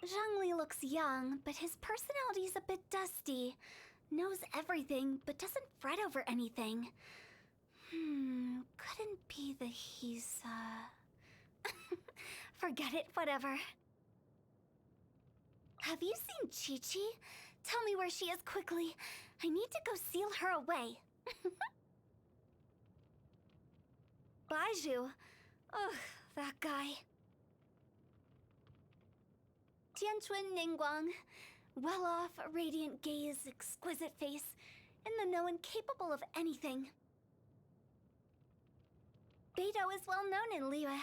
Zhongli looks young, but his personality's a bit dusty. Knows everything, but doesn't fret over anything. Couldn't be that he's, Forget it, whatever. Have you seen Qiqi? Tell me where she is quickly. I need to go seal her away. Baizhu. Ugh, that guy. Tianchun Ningguang. Well-off, radiant gaze, exquisite face, in the know and capable of anything. Beidou is well known in Liyue.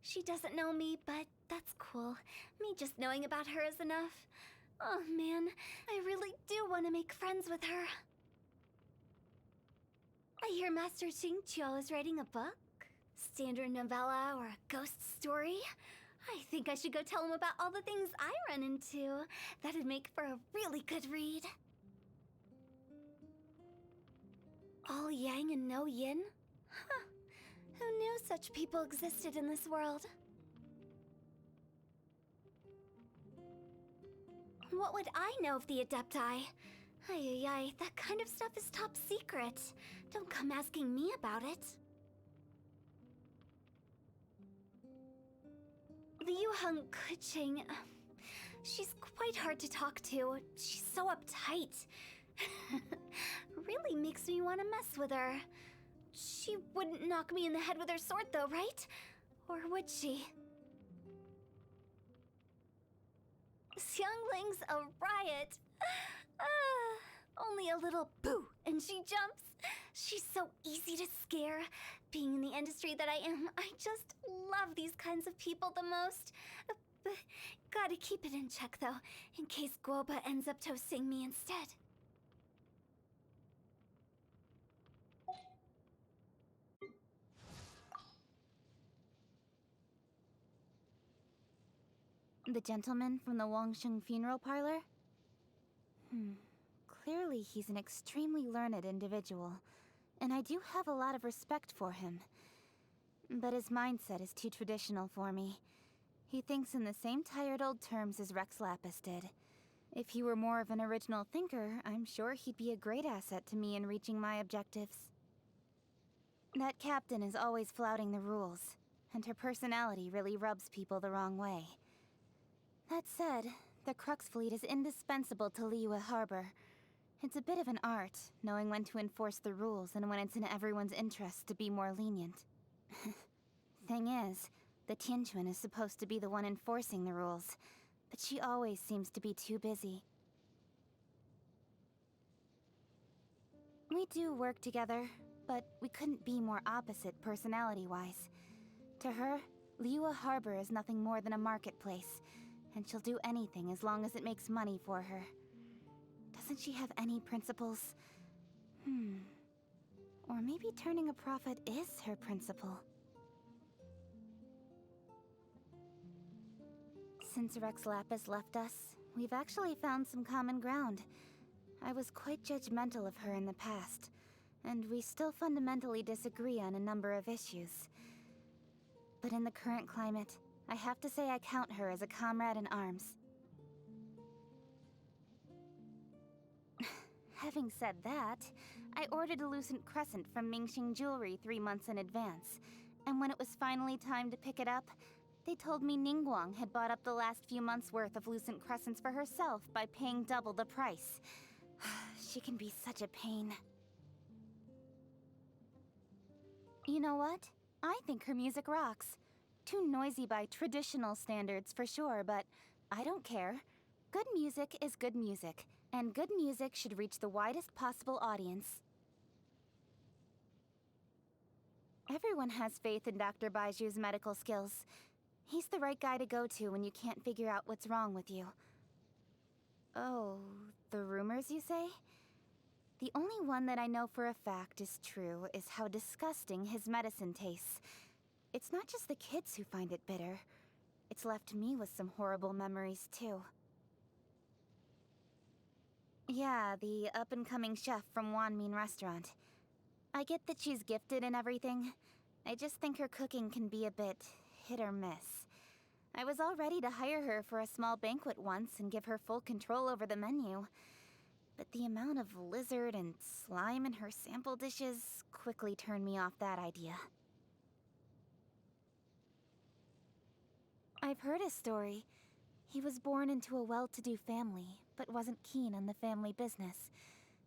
She doesn't know me, but that's cool. Me just knowing about her is enough. Oh man, I really do want to make friends with her. I hear Master Xingqiu is writing a book. Standard novella or a ghost story. I think I should go tell him about all the things I run into. That'd make for a really good read. All yang and no yin? Huh. Who knew such people existed in this world? What would I know of the Adepti? Ay, that kind of stuff is top secret. Don't come asking me about it. The Yuheng Keqing, she's quite hard to talk to. She's so uptight. Really makes me want to mess with her. She wouldn't knock me in the head with her sword though, right? Or would she? Xiangling's a riot. Only a little boo and she jumps. She's so easy to scare. Being in the industry that I am, I just love these kinds of people the most. Gotta keep it in check though, in case Guoba ends up toasting me instead. The gentleman from the Wangsheng funeral parlor? Clearly he's an extremely learned individual, and I do have a lot of respect for him. But his mindset is too traditional for me. He thinks in the same tired old terms as Rex Lapis did. If he were more of an original thinker, I'm sure he'd be a great asset to me in reaching my objectives. That captain is always flouting the rules, and her personality really rubs people the wrong way. That said, the Crux fleet is indispensable to Liyue Harbor. It's a bit of an art, knowing when to enforce the rules and when it's in everyone's interest to be more lenient. Thing is, the Tianquan is supposed to be the one enforcing the rules, but she always seems to be too busy. We do work together, but we couldn't be more opposite personality-wise. To her, Liyue Harbor is nothing more than a marketplace, and she'll do anything as long as it makes money for her. Doesn't she have any principles? Or maybe turning a profit is her principle. Since Rex Lapis left us, we've actually found some common ground. I was quite judgmental of her in the past, and we still fundamentally disagree on a number of issues. But in the current climate, I have to say I count her as a comrade in arms. Having said that, I ordered a Lucent Crescent from Mingxing Jewelry 3 months in advance, and when it was finally time to pick it up, they told me Ningguang had bought up the last few months' worth of Lucent Crescents for herself by paying double the price. She can be such a pain. You know what? I think her music rocks. Too noisy by traditional standards for sure, but I don't care. Good music is good music, and good music should reach the widest possible audience. Everyone has faith in Dr. Baiju's medical skills. He's the right guy to go to when you can't figure out what's wrong with you. Oh, the rumors, you say? The only one that I know for a fact is true is how disgusting his medicine tastes. It's not just the kids who find it bitter. It's left me with some horrible memories, too. Yeah, the up-and-coming chef from Wanmin Restaurant. I get that she's gifted and everything. I just think her cooking can be a bit hit or miss. I was all ready to hire her for a small banquet once and give her full control over the menu. But the amount of lizard and slime in her sample dishes quickly turned me off that idea. I've heard his story. He was born into a well-to-do family, but wasn't keen on the family business.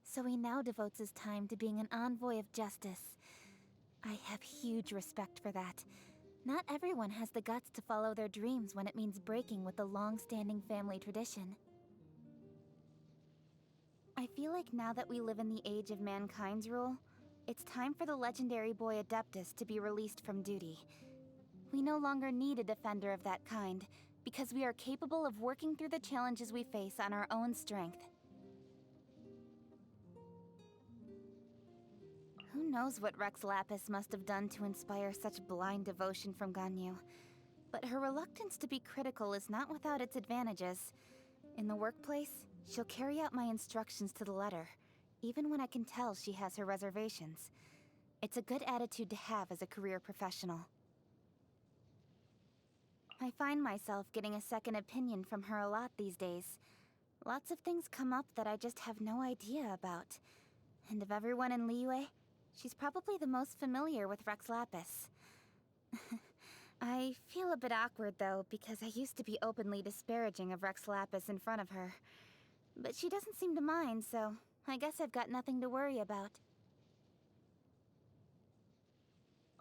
So he now devotes his time to being an envoy of justice. I have huge respect for that. Not everyone has the guts to follow their dreams when it means breaking with the long-standing family tradition. I feel like now that we live in the age of mankind's rule, it's time for the legendary boy Adeptus to be released from duty. We no longer need a defender of that kind, because we are capable of working through the challenges we face on our own strength. Who knows what Rex Lapis must have done to inspire such blind devotion from Ganyu. But her reluctance to be critical is not without its advantages. In the workplace, she'll carry out my instructions to the letter, even when I can tell she has her reservations. It's a good attitude to have as a career professional. I find myself getting a second opinion from her a lot these days. Lots of things come up that I just have no idea about. And of everyone in Liyue, she's probably the most familiar with Rex Lapis. I feel a bit awkward though, because I used to be openly disparaging of Rex Lapis in front of her. But she doesn't seem to mind, so I guess I've got nothing to worry about.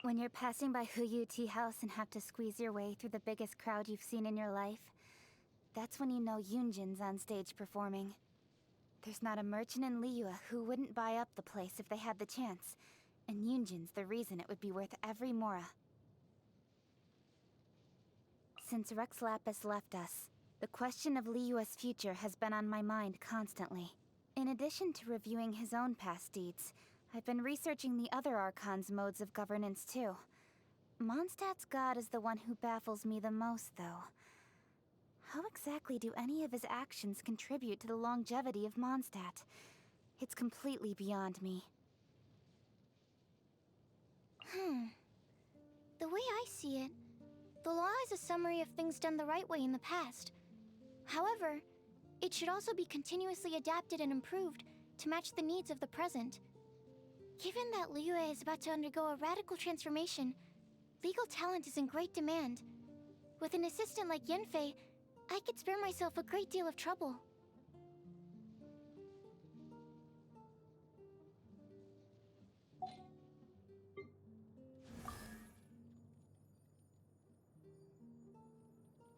When you're passing by Hu Tea House and have to squeeze your way through the biggest crowd you've seen in your life, that's when you know Yunjin's on stage performing. There's not a merchant in Liyue who wouldn't buy up the place if they had the chance, and Yunjin's the reason it would be worth every mora. Since Rex Lapis left us, the question of Liyue's future has been on my mind constantly. In addition to reviewing his own past deeds, I've been researching the other Archon's modes of governance too. Mondstadt's god is the one who baffles me the most, though. How exactly do any of his actions contribute to the longevity of Mondstadt? It's completely beyond me. The way I see it, the law is a summary of things done the right way in the past. However, it should also be continuously adapted and improved to match the needs of the present. Given that Liyue is about to undergo a radical transformation, legal talent is in great demand. With an assistant like Yanfei, I could spare myself a great deal of trouble.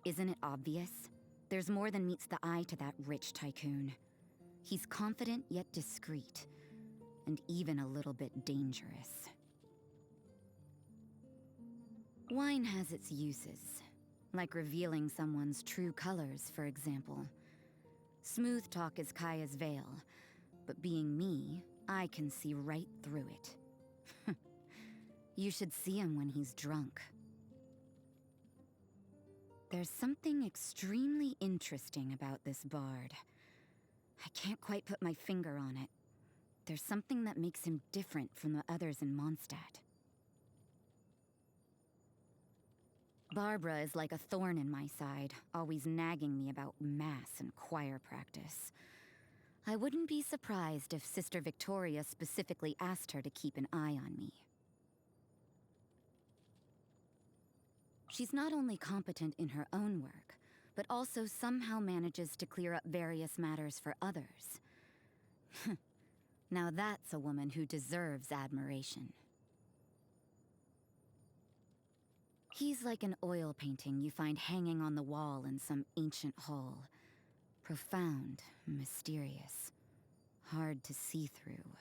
Isn't it obvious? There's more than meets the eye to that rich tycoon. He's confident yet discreet, and even a little bit dangerous. Wine has its uses, like revealing someone's true colors, for example. Smooth talk is Kaya's veil, but being me, I can see right through it. You should see him when he's drunk. There's something extremely interesting about this bard. I can't quite put my finger on it. There's something that makes him different from the others in Mondstadt. Barbara is like a thorn in my side, always nagging me about mass and choir practice. I wouldn't be surprised if Sister Victoria specifically asked her to keep an eye on me. She's not only competent in her own work, but also somehow manages to clear up various matters for others. Now that's a woman who deserves admiration. He's like an oil painting you find hanging on the wall in some ancient hall. Profound, mysterious, hard to see through.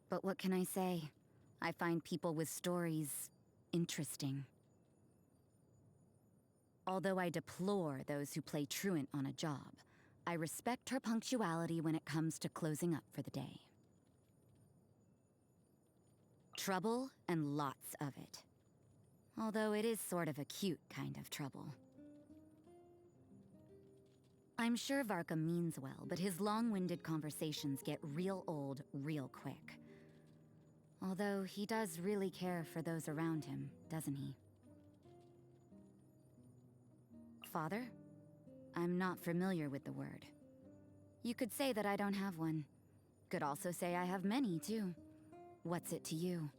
But what can I say? I find people with stories interesting. Although I deplore those who play truant on a job, I respect her punctuality when it comes to closing up for the day. Trouble, and lots of it. Although it is sort of a cute kind of trouble. I'm sure Varka means well, but his long-winded conversations get real old real quick. Although he does really care for those around him, doesn't he? father? I'm not familiar with the word. You could say that I don't have one. Could also say I have many, too. What's it to you?